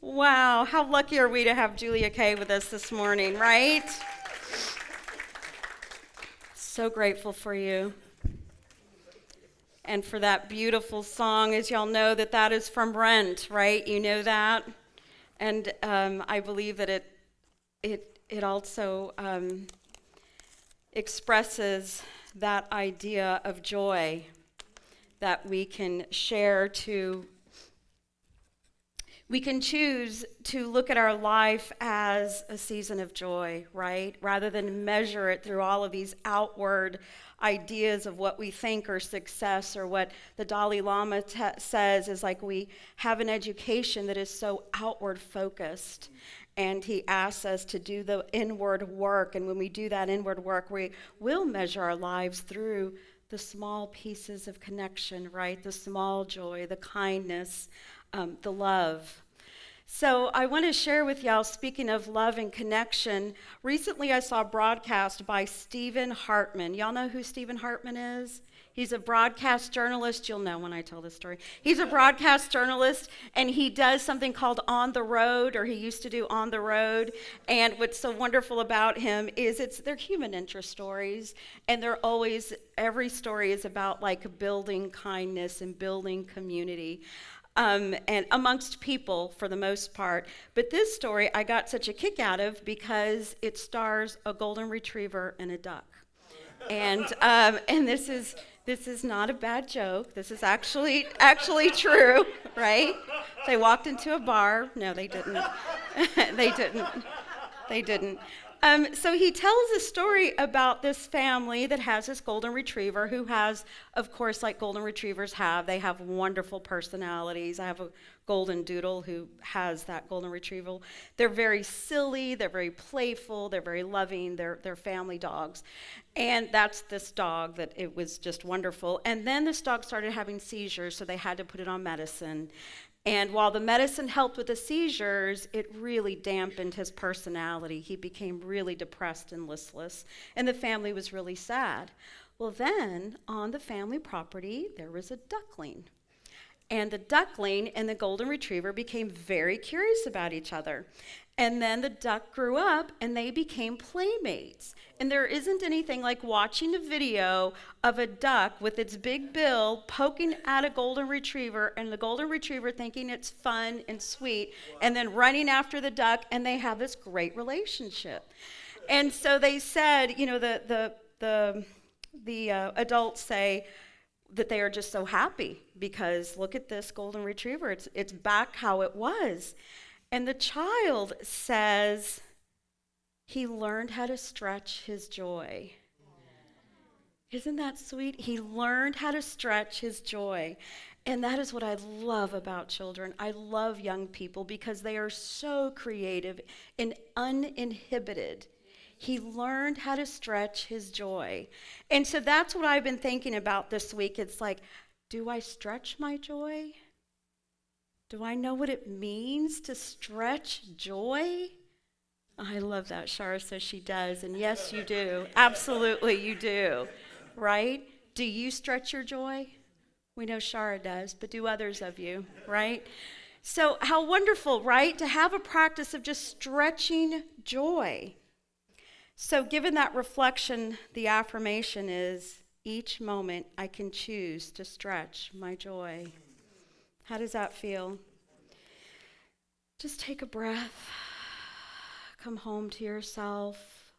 Wow, how lucky are we to have Julia Kay with us this morning, right? So grateful for you and for that beautiful song. As y'all know, that is from Rent, right? You know that, and I believe that it also expresses that idea of joy that we can share to. We can choose to look at our life as a season of joy, right? Rather than measure it through all of these outward ideas of what we think are success, or what the Dalai Lama says is like we have an education that is so outward focused. And he asks us to do the inward work. And when we do that inward work, we will measure our lives through the small pieces of connection, right? The small joy, the kindness, the love. So I want to share with y'all, speaking of love and connection, recently I saw a broadcast by Stephen Hartman. Y'all know who Stephen Hartman is? He's a broadcast journalist. You'll know when I tell this story. He's a broadcast journalist, and he does something called On the Road, or he used to do On the Road. And what's so wonderful about him is they're human interest stories, and every story is about like building kindness and building community. And amongst people for the most part. But this story I got such a kick out of because it stars a golden retriever and a duck. And this is not a bad joke. This is actually true, right? They walked into a bar. No, they didn't. They didn't. So he tells a story about this family that has this golden retriever who has, of course, like golden retrievers have, they have wonderful personalities. I have a golden doodle who has that golden retriever. They're very silly, they're very playful, they're very loving, they're family dogs. And that's this dog that it was just wonderful. And then this dog started having seizures, so they had to put it on medicine. And while the medicine helped with the seizures, it really dampened his personality. He became really depressed and listless, and the family was really sad. Well, then, on the family property, there was a duckling. And the duckling and the golden retriever became very curious about each other. And then the duck grew up, and they became playmates. And there isn't anything like watching a video of a duck with its big bill poking at a golden retriever, and the golden retriever thinking it's fun and sweet, and then running after the duck, and they have this great relationship. And so they said, the adults say that they are just so happy because look at this golden retriever. It's back how it was. And the child says he learned how to stretch his joy. Isn't that sweet? He learned how to stretch his joy. And that is what I love about children. I love young people because they are so creative and uninhibited. He learned how to stretch his joy. And so that's what I've been thinking about this week. It's like, do I stretch my joy? Do I know what it means to stretch joy? I love that. Shara says she does. And yes, you do. Absolutely, you do. Right? Do you stretch your joy? We know Shara does, but do others of you, right? So how wonderful, right? To have a practice of just stretching joy. So given that reflection, the affirmation is, each moment I can choose to stretch my joy. How does that feel? Just take a breath. Come home to yourself.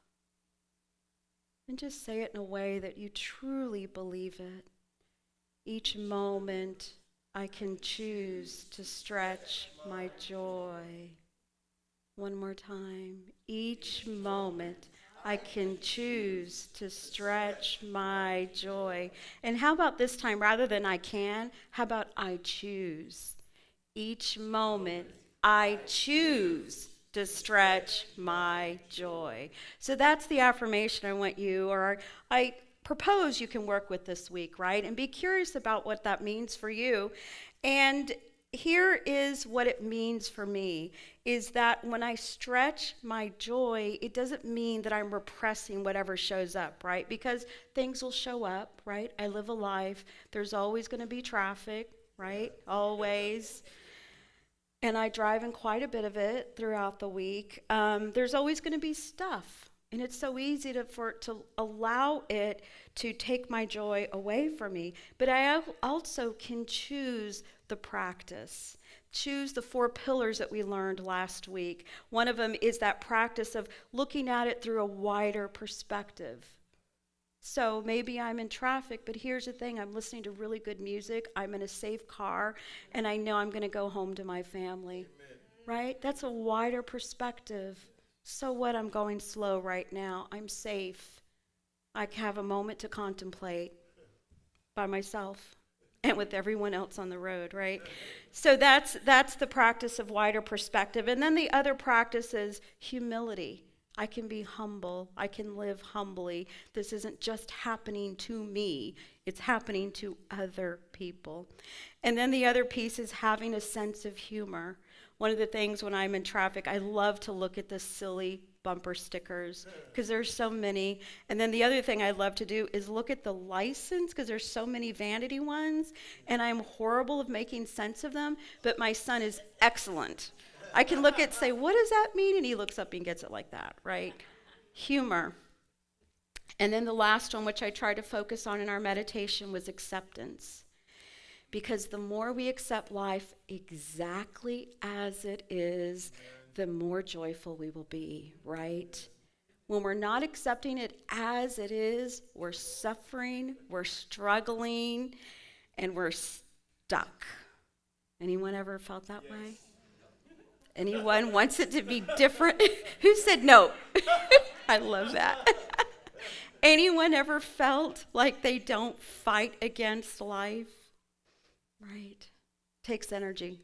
And just say it in a way that you truly believe it. Each moment I can choose to stretch my joy. One more time. Each moment I can choose to stretch my joy. And how about this time, rather than I can, how about I choose? Each moment I choose to stretch my joy. So that's the affirmation I want you, or I propose you can work with this week, right? And be curious about what that means for you. And here is what it means for me, is that when I stretch my joy, it doesn't mean that I'm repressing whatever shows up, right? Because things will show up, right? I live a life. There's always going to be traffic, right? Always. And I drive in quite a bit of it throughout the week. There's always going to be stuff. And it's so easy to allow it to take my joy away from me. But I also can choose the practice. Choose the 4 pillars that we learned last week. One of them is that practice of looking at it through a wider perspective. So maybe I'm in traffic, but here's the thing. I'm listening to really good music. I'm in a safe car, and I know I'm going to go home to my family. Amen. Right? That's a wider perspective. So what? I'm going slow right now. I'm safe. I can have a moment to contemplate by myself and with everyone else on the road, right? So that's the practice of wider perspective. And then the other practice is humility. I can be humble. I can live humbly. This isn't just happening to me. It's happening to other people. And then the other piece is having a sense of humor. One of the things when I'm in traffic, I love to look at the silly bumper stickers because there's so many. And then the other thing I love to do is look at the license because there's so many vanity ones. And I'm horrible of making sense of them, but my son is excellent. I can look at, say, what does that mean? And he looks up and gets it like that, right? Humor. And then the last one, which I tried to focus on in our meditation, was acceptance. Because the more we accept life exactly as it is, the more joyful we will be, right? When we're not accepting it as it is, we're suffering, we're struggling, and we're stuck. Anyone ever felt that way? Anyone wants it to be different? Who said no? I love that. Anyone ever felt like they don't fight against life? Right. Takes energy.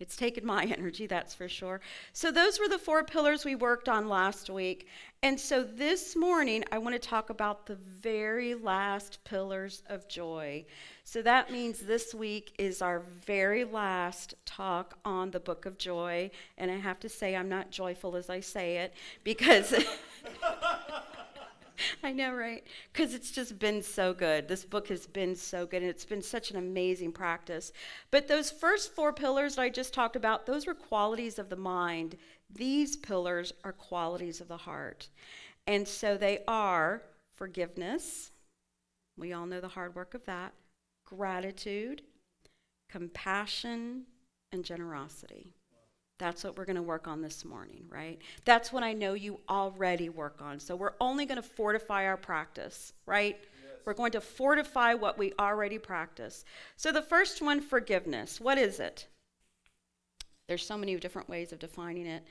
It's taken my energy, that's for sure. So those were the 4 pillars we worked on last week. And so this morning, I want to talk about the very last pillars of joy. So that means this week is our very last talk on the book of joy. And I have to say, I'm not joyful as I say it because... I know, right? Because it's just been so good. This book has been so good, and it's been such an amazing practice. But those first 4 pillars that I just talked about, those were qualities of the mind. These pillars are qualities of the heart. And so they are forgiveness. We all know the hard work of that. Gratitude, compassion, and generosity. That's what we're going to work on this morning, right? That's what I know you already work on. So we're only going to fortify our practice, right? Yes. We're going to fortify what we already practice. So the first one, forgiveness. What is it? There's so many different ways of defining it.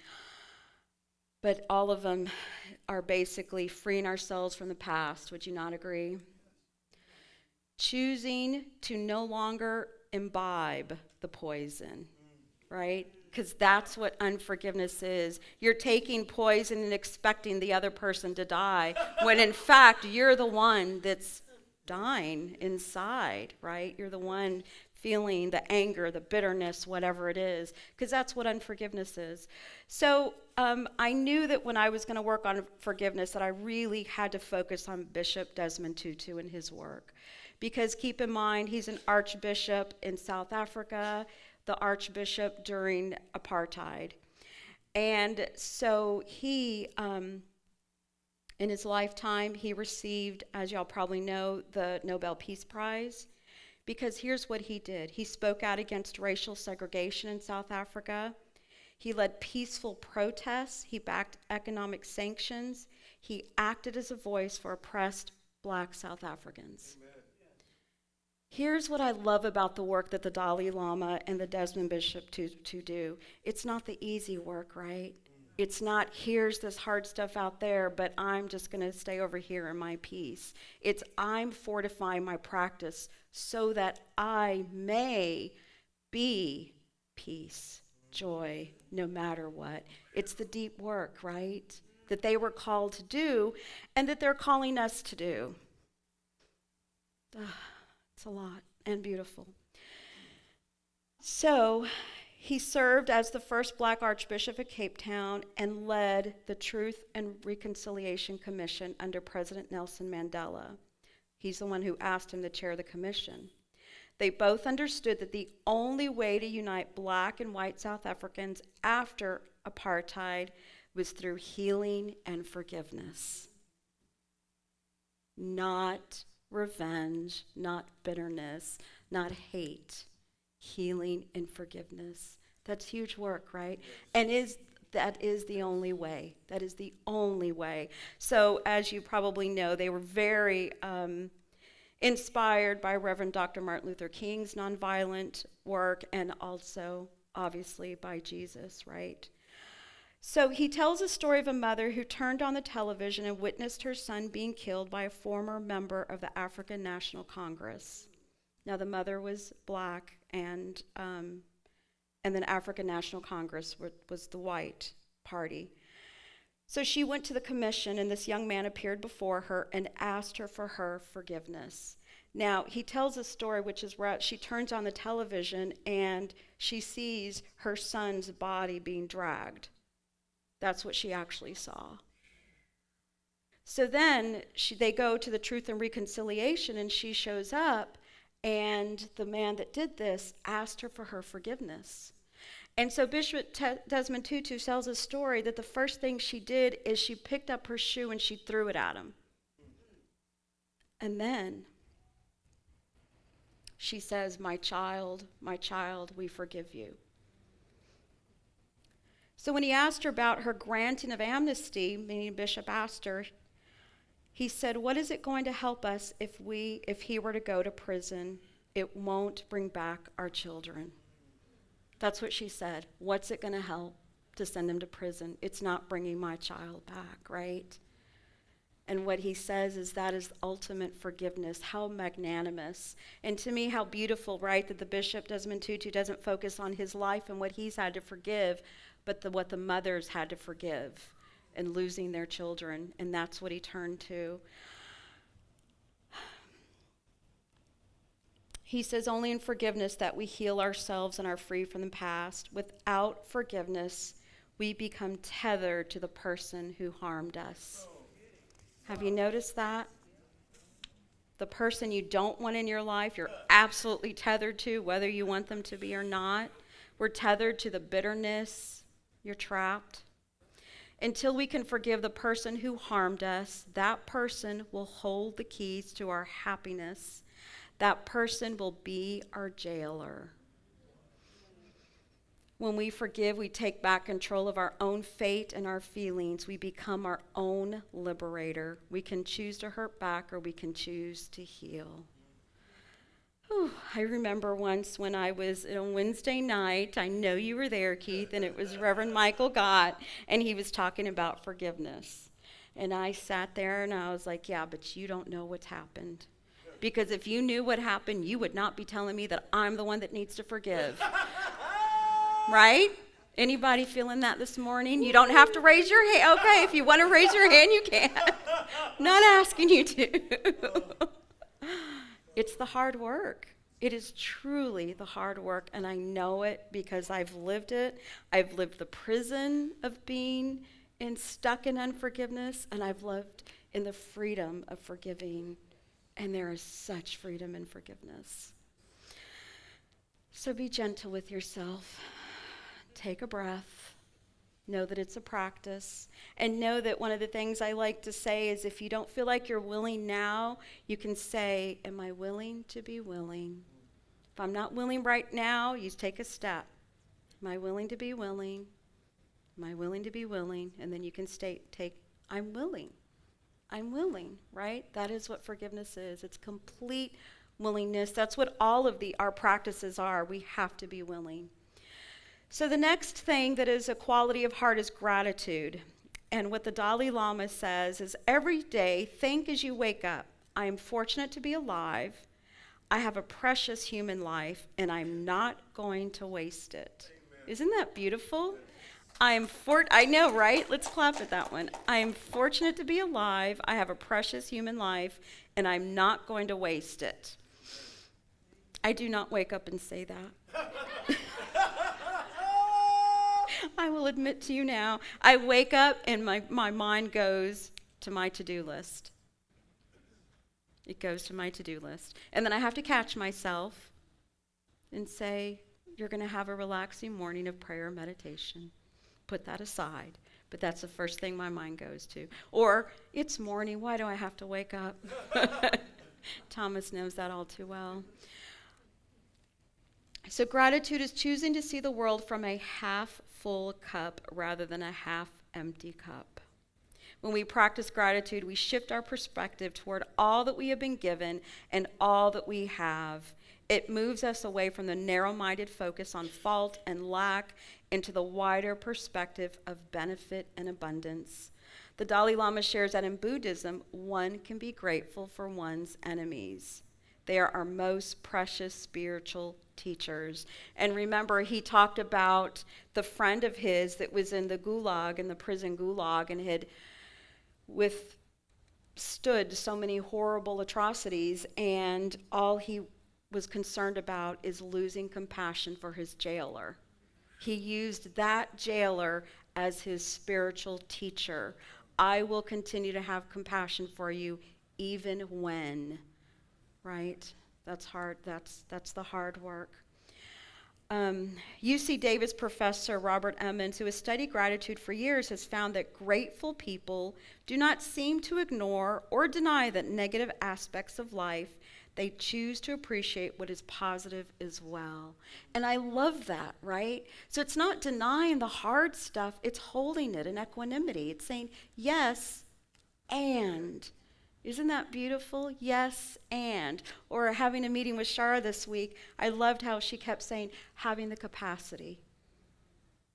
But all of them are basically freeing ourselves from the past. Would you not agree? Choosing to no longer imbibe the poison, right? Because that's what unforgiveness is. You're taking poison and expecting the other person to die, when in fact, you're the one that's dying inside, right? You're the one feeling the anger, the bitterness, whatever it is, because that's what unforgiveness is. So I knew that when I was going to work on forgiveness that I really had to focus on Bishop Desmond Tutu and his work. Because keep in mind, he's an archbishop in South Africa, the archbishop during apartheid. And so he, in his lifetime, he received, as y'all probably know, the Nobel Peace Prize. Because here's what he did. He spoke out against racial segregation in South Africa. He led peaceful protests. He backed economic sanctions. He acted as a voice for oppressed Black South Africans. Amen. Here's what I love about the work that the Dalai Lama and the Desmond Bishop to do. It's not the easy work, right? It's not, here's this hard stuff out there, but I'm just going to stay over here in my peace. It's I'm fortifying my practice so that I may be peace, joy, no matter what. It's the deep work, right? That they were called to do and that they're calling us to do. It's a lot and beautiful. So he served as the first Black Archbishop of Cape Town and led the Truth and Reconciliation Commission under President Nelson Mandela. He's the one who asked him to chair the commission. They both understood that the only way to unite black and white South Africans after apartheid was through healing and forgiveness. Not revenge, not bitterness, not hate. Healing and forgiveness. That's huge work, right? And that is the only way. That is the only way. So as you probably know, they were very inspired by Reverend Dr. Martin Luther King's nonviolent work, and also obviously by Jesus, right? So he tells a story of a mother who turned on the television and witnessed her son being killed by a former member of the African National Congress. Now the mother was black, and then African National Congress was the white party. So she went to the commission, and this young man appeared before her and asked her for her forgiveness. Now, he tells a story, which is where she turns on the television and she sees her son's body being dragged. That's what she actually saw. So then they go to the Truth and Reconciliation, and she shows up, and the man that did this asked her for her forgiveness. And so Bishop Desmond Tutu tells a story that the first thing she did is she picked up her shoe and she threw it at him. And then she says, my child, we forgive you. So when he asked her about her granting of amnesty, meaning Bishop asked her, he said, what is it going to help us if he were to go to prison? It won't bring back our children. That's what she said. What's it going to help to send him to prison? It's not bringing my child back, right? And what he says is that is ultimate forgiveness. How magnanimous. And to me, how beautiful, right, that the Bishop Desmond Tutu doesn't focus on his life and what he's had to forgive, but what the mothers had to forgive and losing their children. And that's what he turned to. He says, only in forgiveness that we heal ourselves and are free from the past. Without forgiveness, we become tethered to the person who harmed us. Have you noticed that? The person you don't want in your life, you're absolutely tethered to, whether you want them to be or not. We're tethered to the bitterness. You're trapped. Until we can forgive the person who harmed us, that person will hold the keys to our happiness. That person will be our jailer. When we forgive, we take back control of our own fate and our feelings. We become our own liberator. We can choose to hurt back or we can choose to heal. Whew, I remember once when I was on Wednesday night, I know you were there, Keith, and it was Reverend Michael Gott, and he was talking about forgiveness. And I sat there and I was like, yeah, but you don't know what's happened. Because if you knew what happened, you would not be telling me that I'm the one that needs to forgive. Right? Anybody feeling that this morning? You don't have to raise your hand. Okay, if you want to raise your hand, you can. Not asking you to. It's the hard work. It is truly the hard work, and I know it because I've lived it. I've lived the prison of being stuck in unforgiveness, and I've lived in the freedom of forgiving. And there is such freedom in forgiveness. So be gentle with yourself. Take a breath. Know that it's a practice. And know that one of the things I like to say is if you don't feel like you're willing now, you can say, am I willing to be willing? If I'm not willing right now, you take a step. Am I willing to be willing? Am I willing to be willing? And then you can I'm willing. I'm willing, right? That is what forgiveness is. It's complete willingness. That's what all of our practices are. We have to be willing. So the next thing that is a quality of heart is gratitude. And what the Dalai Lama says is every day, think as you wake up, I am fortunate to be alive. I have a precious human life, and I'm not going to waste it. Amen. Isn't that beautiful? I know, right? Let's clap at that one. I am fortunate to be alive. I have a precious human life, and I'm not going to waste it. I do not wake up and say that. I will admit to you now, I wake up and my mind goes to my to-do list. It goes to my to-do list. And then I have to catch myself. and say, you're going to have a relaxing morning of prayer and meditation. Put that aside. But that's the first thing my mind goes to. Or, it's morning, why do I have to wake up? Thomas knows that all too well. So gratitude is choosing to see the world from a half full cup rather than a half empty cup. When we practice gratitude, we shift our perspective toward all that we have been given and all that we have. It moves us away from the narrow-minded focus on fault and lack into the wider perspective of benefit and abundance. The Dalai Lama shares that in Buddhism, one can be grateful for one's enemies. They are our most precious spiritual teachers. And remember, he talked about the friend of his that was in the gulag, in the prison gulag, and had withstood so many horrible atrocities, and all he was concerned about is losing compassion for his jailer. He used that jailer as his spiritual teacher. I will continue to have compassion for you even when, right? That's hard. That's the hard work. UC Davis professor Robert Emmons, who has studied gratitude for years, has found that grateful people do not seem to ignore or deny the negative aspects of life. They choose to appreciate what is positive as well. And I love that, right? So it's not denying the hard stuff, it's holding it in equanimity. It's saying, yes, and. Isn't that beautiful? Yes, and. Or having a meeting with Shara this week, I loved how she kept saying, having the capacity.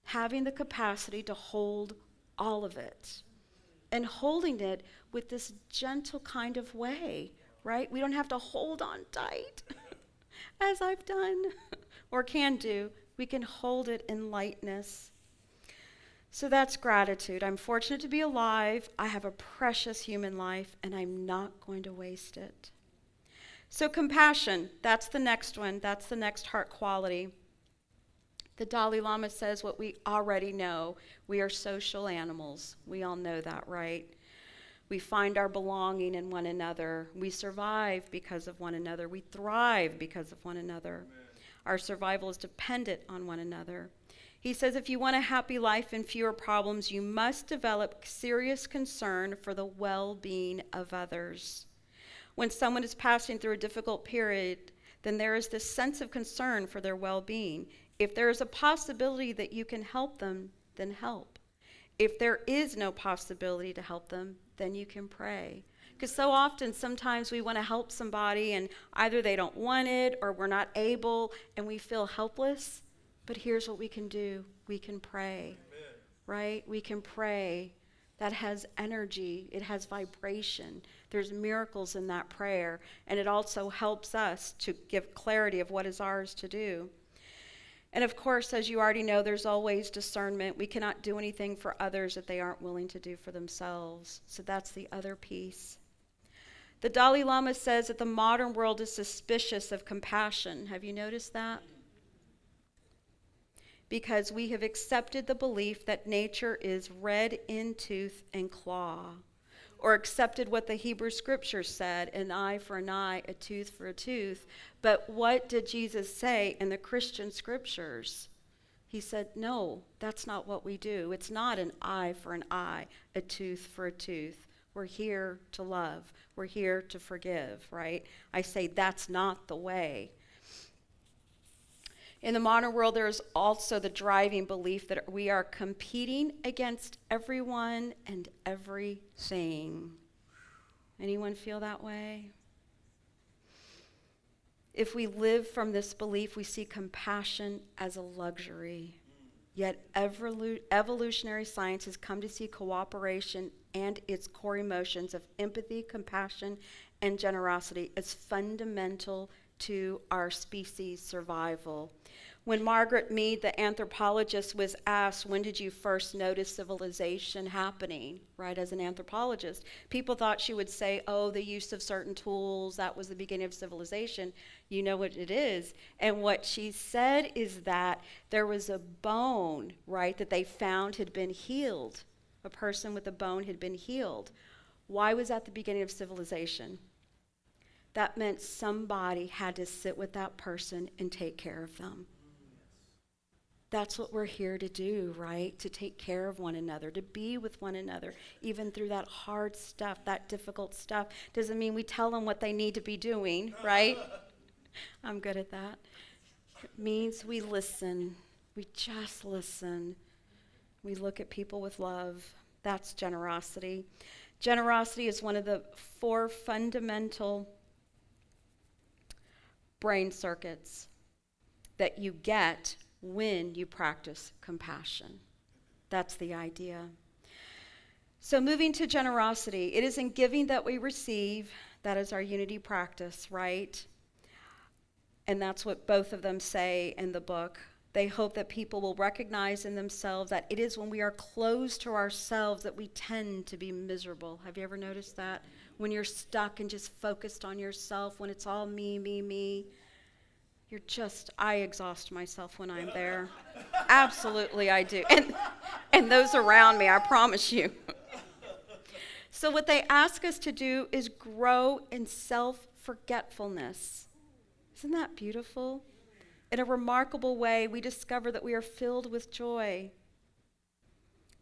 Having the capacity to hold all of it. And holding it with this gentle kind of way, right? We don't have to hold on tight, as I've done, or can do. We can hold it in lightness. So that's gratitude. I'm fortunate to be alive. I have a precious human life, and I'm not going to waste it. So compassion, that's the next one. That's the next heart quality. The Dalai Lama says what we already know. We are social animals. We all know that, right? We find our belonging in one another. We survive because of one another. We thrive because of one another. Amen. Our survival is dependent on one another. He says if you want a happy life and fewer problems, you must develop serious concern for the well-being of others. When someone is passing through a difficult period, then there is this sense of concern for their well-being. If there is a possibility that you can help them, then help. If there is no possibility to help them, then you can pray. Because so often, sometimes we want to help somebody and either they don't want it or we're not able and we feel helpless. But here's what we can do. We can pray, Amen. Right? We can pray. That has energy. It has vibration. There's miracles in that prayer. And it also helps us to give clarity of what is ours to do. And of course, as you already know, there's always discernment. We cannot do anything for others that they aren't willing to do for themselves. So that's the other piece. The Dalai Lama says that the modern world is suspicious of compassion. Have you noticed that? Because we have accepted the belief that nature is red in tooth and claw, or accepted what the Hebrew scriptures said, an eye for an eye, a tooth for a tooth. But what did Jesus say in the Christian scriptures? He said, no, that's not what we do. It's not an eye for an eye, a tooth for a tooth. We're here to love. We're here to forgive, right? I say that's not the way. In the modern world, there is also the driving belief that we are competing against everyone and everything. Anyone feel that way? If we live from this belief, we see compassion as a luxury. Yet evolutionary science has come to see cooperation and its core emotions of empathy, compassion, and generosity as fundamental to our species' survival. When Margaret Mead, the anthropologist, was asked, when did you first notice civilization happening, right, as an anthropologist, people thought she would say, oh, the use of certain tools, that was the beginning of civilization. You know what it is. And what she said is that there was a bone, right, that they found had been healed. A person with a bone had been healed. Why was that the beginning of civilization? that meant somebody had to sit with that person and take care of them. That's what we're here to do, right? To take care of one another, to be with one another, even through that hard stuff, that difficult stuff. Doesn't mean we tell them what they need to be doing, right? I'm good at that. It means we listen. We just listen. We look at people with love. That's generosity. Generosity is one of the 4 fundamental brain circuits that you get when you practice compassion. That's the idea. So moving to generosity, it is in giving that we receive. That is our unity practice, right? And that's what both of them say in the book. They hope that people will recognize in themselves that it is when we are closed to ourselves that we tend to be miserable. Have you ever noticed that? When you're stuck and just focused on yourself, when it's all me, me, me, I exhaust myself when I'm there. Absolutely, I do. And those around me, I promise you. So what they ask us to do is grow in self-forgetfulness. Isn't that beautiful? In a remarkable way, we discover that we are filled with joy.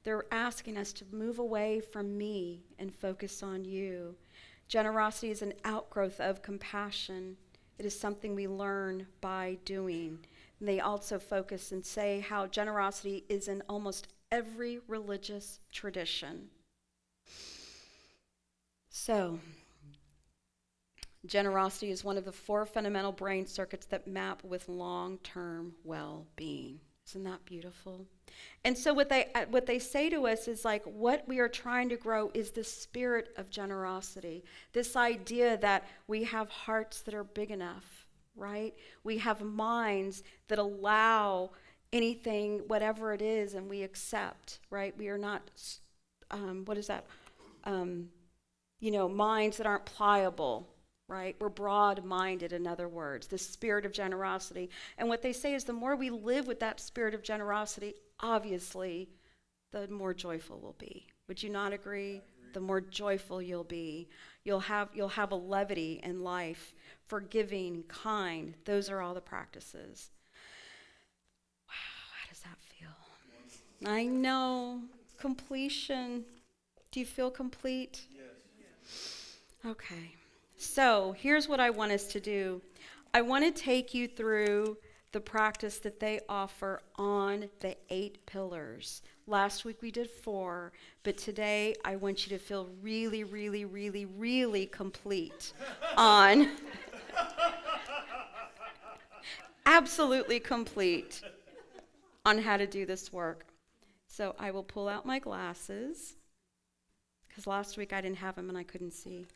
They're asking us to move away from me and focus on you. Generosity is an outgrowth of compassion. It is something we learn by doing. And they also focus and say how generosity is in almost every religious tradition. So, generosity is one of the 4 fundamental brain circuits that map with long-term well-being. Isn't that beautiful? And so what they say to us is like, what we are trying to grow is the spirit of generosity. This idea that we have hearts that are big enough, right? We have minds that allow anything, whatever it is, and we accept, right? We are not, minds that aren't pliable, right? We're broad-minded, in other words, the spirit of generosity. And what they say is the more we live with that spirit of generosity, obviously, the more joyful we'll be. Would you not agree? The more joyful you'll be. You'll have a levity in life, forgiving, kind. Those are all the practices. Wow, how does that feel? I know. Completion. Do you feel complete? Yes. Okay. So here's what I want us to do. I want to take you through the practice that they offer on the 8 pillars. Last week we did 4, but today I want you to feel really, really, really, really complete on, absolutely complete on how to do this work. So I will pull out my glasses, because last week I didn't have them and I couldn't see.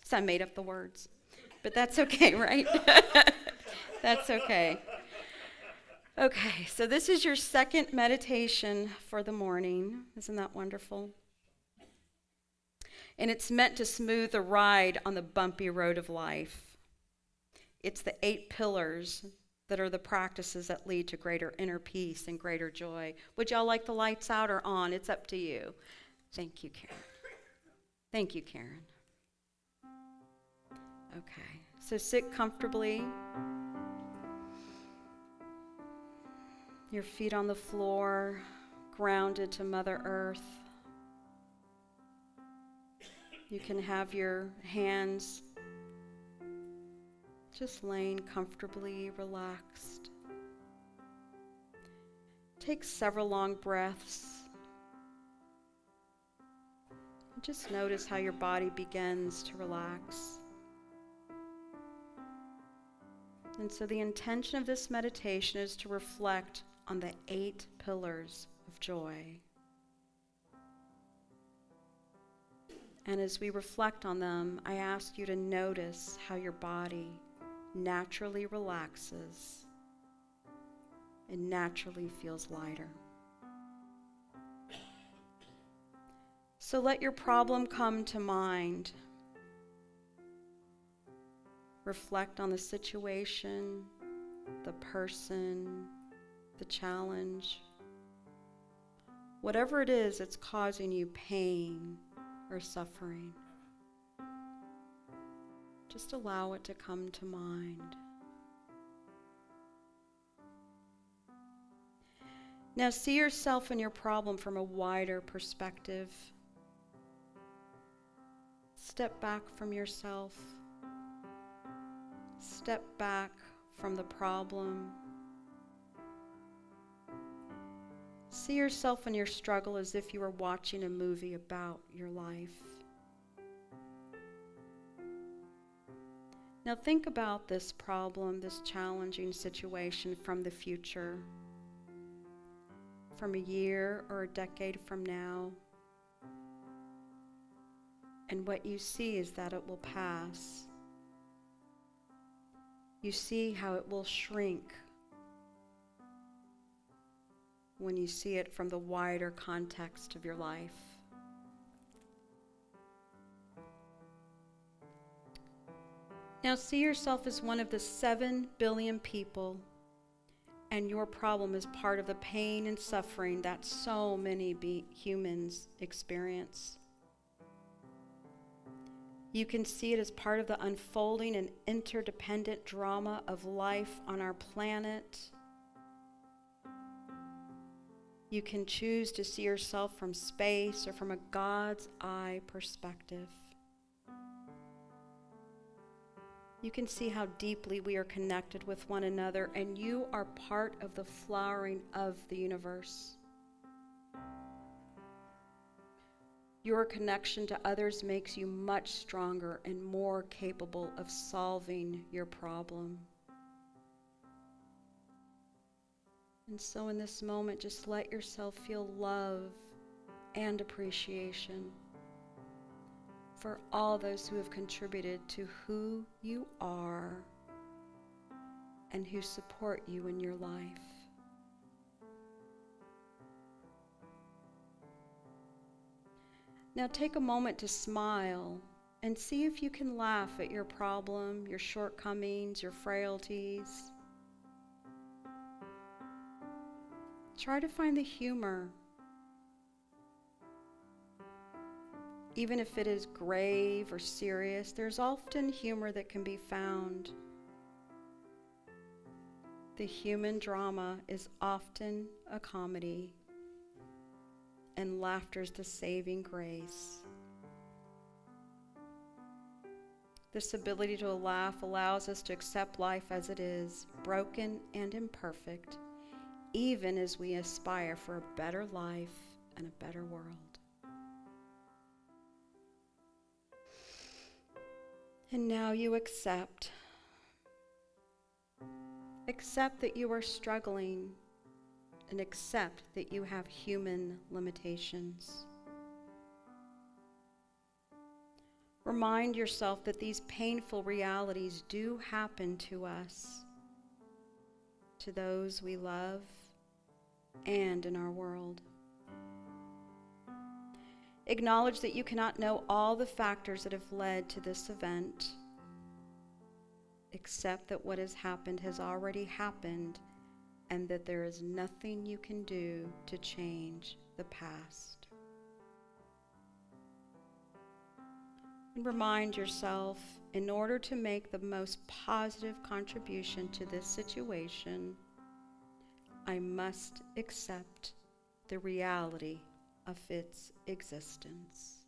So I made up the words. But that's okay, right? That's okay. Okay, so this is your second meditation for the morning. Isn't that wonderful? And it's meant to smooth the ride on the bumpy road of life. It's the 8 pillars that are the practices that lead to greater inner peace and greater joy. Would y'all like the lights out or on? It's up to you. Thank you, Karen. Thank you, Karen. Okay, so sit comfortably. Your feet on the floor, grounded to Mother Earth. You can have your hands just laying comfortably, relaxed. Take several long breaths. Just notice how your body begins to relax. And so the intention of this meditation is to reflect on the 8 pillars of joy. And as we reflect on them, I ask you to notice how your body naturally relaxes and naturally feels lighter. So let your problem come to mind. Reflect on the situation, the person, the challenge. Whatever it is that's causing you pain or suffering. Just allow it to come to mind. Now see yourself and your problem from a wider perspective. Step back from yourself. Step back from the problem. See yourself and your struggle as if you were watching a movie about your life. Now think about this problem, this challenging situation from the future, from a year or a decade from now. And what you see is that it will pass. You see how it will shrink when you see it from the wider context of your life. Now see yourself as one of the 7 billion people, and your problem is part of the pain and suffering that so many humans experience. You can see it as part of the unfolding and interdependent drama of life on our planet. You can choose to see yourself from space or from a God's eye perspective. You can see how deeply we are connected with one another, and you are part of the flowering of the universe. Your connection to others makes you much stronger and more capable of solving your problem. And so in this moment, just let yourself feel love and appreciation for all those who have contributed to who you are and who support you in your life. Now take a moment to smile and see if you can laugh at your problem, your shortcomings, your frailties. Try to find the humor. Even if it is grave or serious, there's often humor that can be found. The human drama is often a comedy, and laughter is the saving grace. This ability to laugh allows us to accept life as it is, broken and imperfect, even as we aspire for a better life and a better world. And now you accept. Accept that you are struggling, and accept that you have human limitations. Remind yourself that these painful realities do happen to us, to those we love, and in our world. Acknowledge that you cannot know all the factors that have led to this event. Accept that what has already happened, and that there is nothing you can do to change the past. And remind yourself, in order to make the most positive contribution to this situation, I must accept the reality of its existence.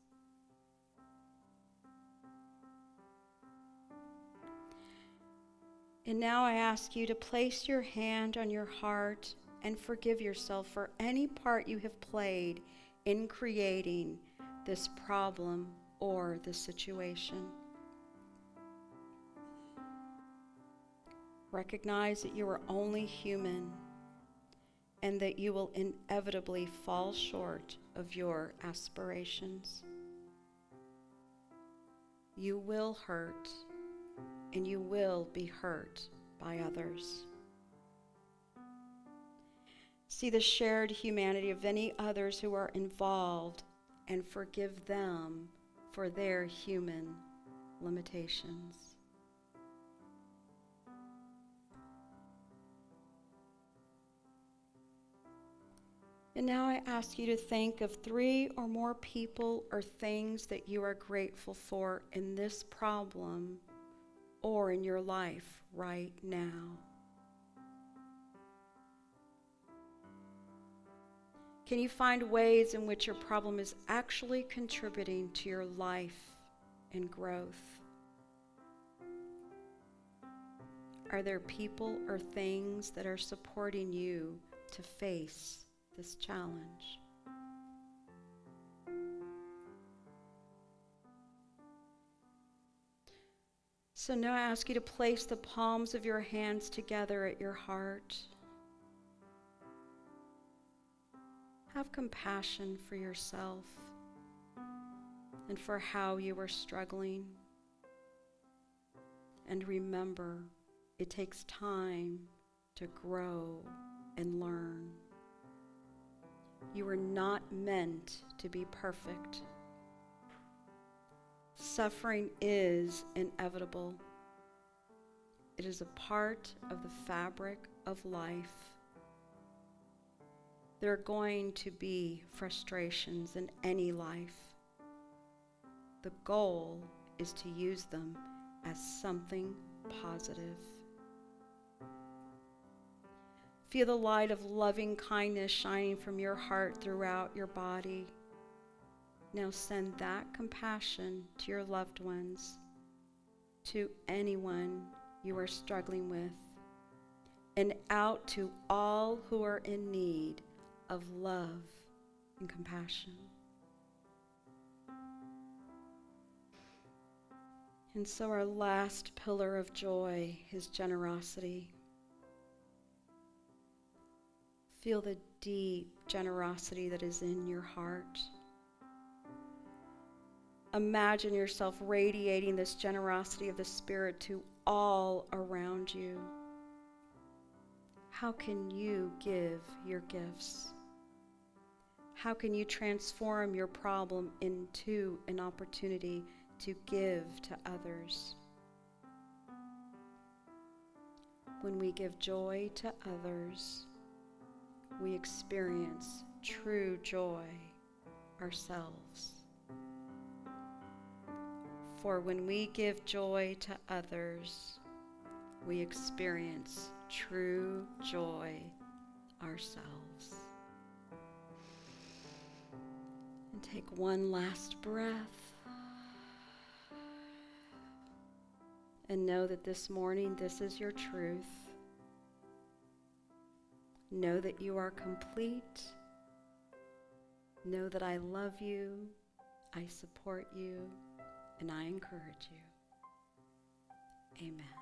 And now I ask you to place your hand on your heart and forgive yourself for any part you have played in creating this problem or this situation. Recognize that you are only human and that you will inevitably fall short of your aspirations. You will hurt, and you will be hurt by others. See the shared humanity of any others who are involved and forgive them for their human limitations. And now I ask you to think of 3 or more people or things that you are grateful for in this problem or in your life right now? Can you find ways in which your problem is actually contributing to your life and growth? Are there people or things that are supporting you to face this challenge? So now I ask you to place the palms of your hands together at your heart. Have compassion for yourself and for how you are struggling. And remember, it takes time to grow and learn. You are not meant to be perfect. Suffering is inevitable. It is a part of the fabric of life. There are going to be frustrations in any life. The goal is to use them as something positive. Feel the light of loving kindness shining from your heart throughout your body. Now send that compassion to your loved ones, to anyone you are struggling with, and out to all who are in need of love and compassion. And so our last pillar of joy is generosity. Feel the deep generosity that is in your heart. Imagine yourself radiating this generosity of the Spirit to all around you. How can you give your gifts? How can you transform your problem into an opportunity to give to others? When we give joy to others, we experience true joy ourselves. For when we give joy to others, we experience true joy ourselves. And take one last breath. And know that this morning, this is your truth. Know that you are complete. Know that I love you, I support you, and I encourage you. Amen.